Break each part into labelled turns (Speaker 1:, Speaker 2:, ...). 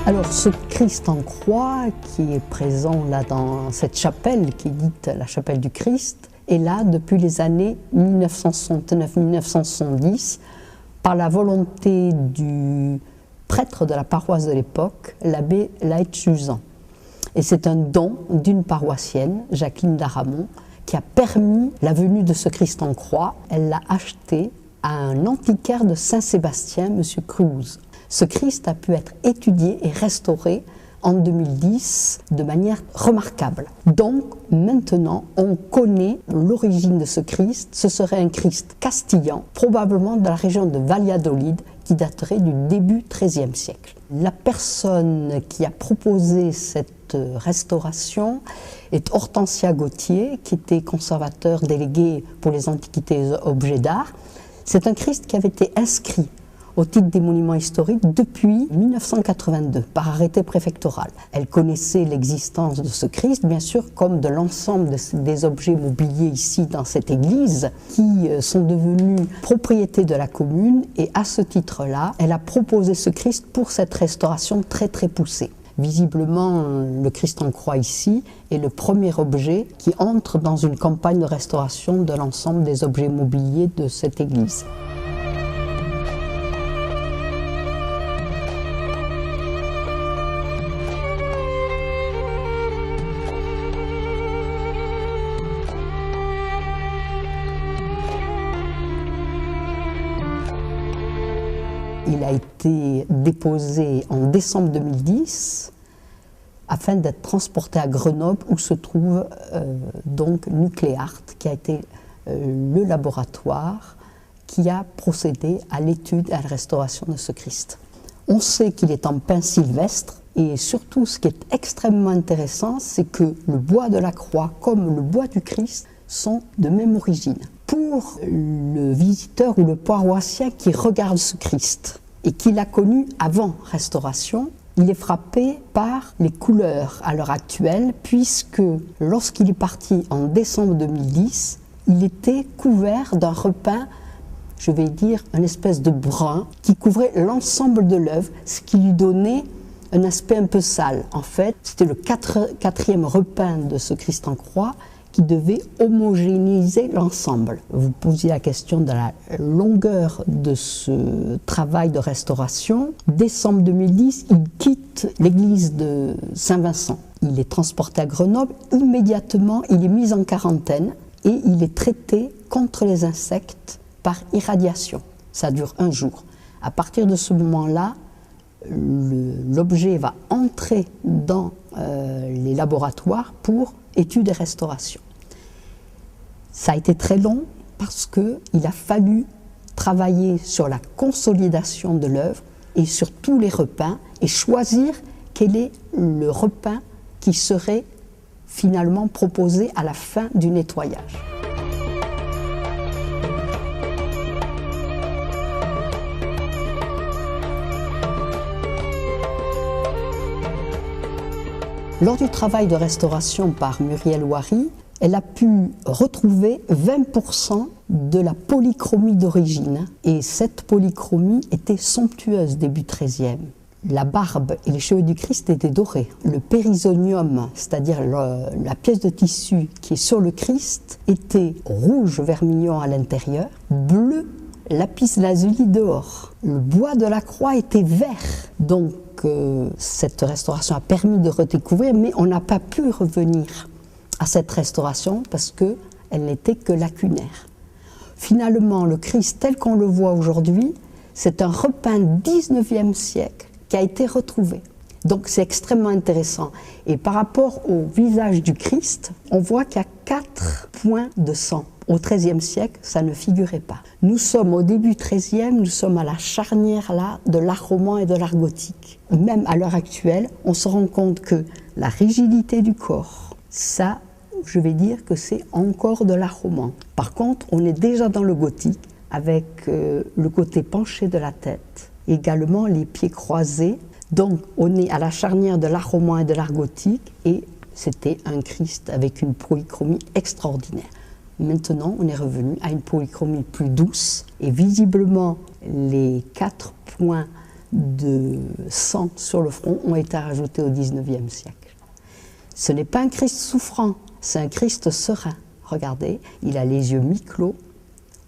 Speaker 1: Alors ce Christ en croix qui est présent là dans cette chapelle qui est dite la chapelle du Christ est là depuis les années 1969-1970 par la volonté du prêtre de la paroisse de l'époque, l'abbé Laet-Juzan. Et c'est un don d'une paroissienne, Jacqueline Daramont, qui a permis la venue de ce Christ en croix. Elle l'a acheté à un antiquaire de Saint-Sébastien, M. Cruz. Ce Christ a pu être étudié et restauré en 2010 de manière remarquable. Donc maintenant on connaît l'origine de ce Christ. Ce serait un Christ castillan, probablement de la région de Valladolid, qui daterait du début XIIIe siècle. La personne qui a proposé cette restauration est Hortensia Gauthier, qui était conservateur délégué pour les antiquités et objets d'art. C'est un Christ qui avait été inscrit au titre des monuments historiques depuis 1982 par arrêté préfectoral. Elle connaissait l'existence de ce Christ, bien sûr, comme de l'ensemble des objets mobiliers ici dans cette église qui sont devenus propriété de la commune, et à ce titre-là, elle a proposé ce Christ pour cette restauration très poussée. Visiblement, le Christ en croix ici est le premier objet qui entre dans une campagne de restauration de l'ensemble des objets mobiliers de cette église. Il a été déposé en décembre 2010 afin d'être transporté à Grenoble où se trouve donc Nucléart, qui a été le laboratoire qui a procédé à l'étude et à la restauration de ce Christ. On sait qu'il est en pin sylvestre, et surtout ce qui est extrêmement intéressant, c'est que le bois de la croix comme le bois du Christ sont de même origine. Pour le visiteur ou le paroissien qui regarde ce Christ et qui l'a connu avant restauration, il est frappé par les couleurs à l'heure actuelle, puisque lorsqu'il est parti en décembre 2010, il était couvert d'un repeint, je vais dire une espèce de brun, qui couvrait l'ensemble de l'œuvre, ce qui lui donnait un aspect un peu sale. En fait, c'était le quatrième repeint de ce Christ en croix qui devait homogénéiser l'ensemble. Vous posiez la question de la longueur de ce travail de restauration. Décembre 2010, il quitte l'église de Saint-Vincent. Il est transporté à Grenoble. Immédiatement, il est mis en quarantaine et il est traité contre les insectes par irradiation. Ça dure 1 jour. À partir de ce moment-là, l'objet va entrer dans les laboratoires pour études et restauration. Ça a été très long parce qu'il a fallu travailler sur la consolidation de l'œuvre et sur tous les repeints et choisir quel est le repeint qui serait finalement proposé à la fin du nettoyage. Lors du travail de restauration par Muriel Ouari, elle a pu retrouver 20% de la polychromie d'origine. Et cette polychromie était somptueuse début XIIIe. La barbe et les cheveux du Christ étaient dorés. Le périsonium, c'est-à-dire la pièce de tissu qui est sur le Christ, était rouge vermillon à l'intérieur, bleu lapis-lazuli dehors. Le bois de la croix était vert. Donc cette restauration a permis de redécouvrir, mais on n'a pas pu revenir à cette restauration parce qu'elle n'était que lacunaire. Finalement, le Christ tel qu'on le voit aujourd'hui, c'est un repeint 19e siècle qui a été retrouvé. Donc c'est extrêmement intéressant. Et par rapport au visage du Christ, on voit qu'il y a 4 points de sang. Au XIIIe siècle, ça ne figurait pas. Nous sommes au début XIIIe, nous sommes à la charnière là, de l'art roman et de l'art gothique. Même à l'heure actuelle, on se rend compte que la rigidité du corps, ça, je vais dire que c'est encore de l'art roman. Par contre, on est déjà dans le gothique avec le côté penché de la tête, également les pieds croisés. Donc on est à la charnière de l'art roman et de l'art gothique et c'était un Christ avec une polychromie extraordinaire. Maintenant, on est revenu à une polychromie plus douce et visiblement les 4 points de sang sur le front ont été rajoutés au XIXe siècle. Ce n'est pas un Christ souffrant, c'est un Christ serein. Regardez, il a les yeux mi-clos,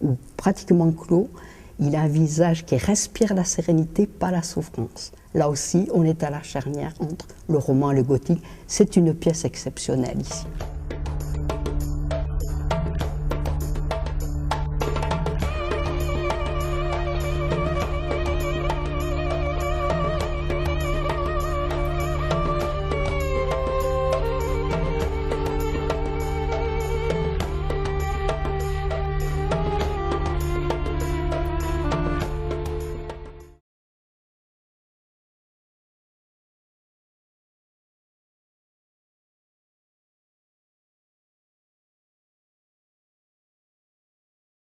Speaker 1: ou pratiquement clos, il a un visage qui respire la sérénité, pas la souffrance. Là aussi, on est à la charnière entre le roman et le gothique. C'est une pièce exceptionnelle ici.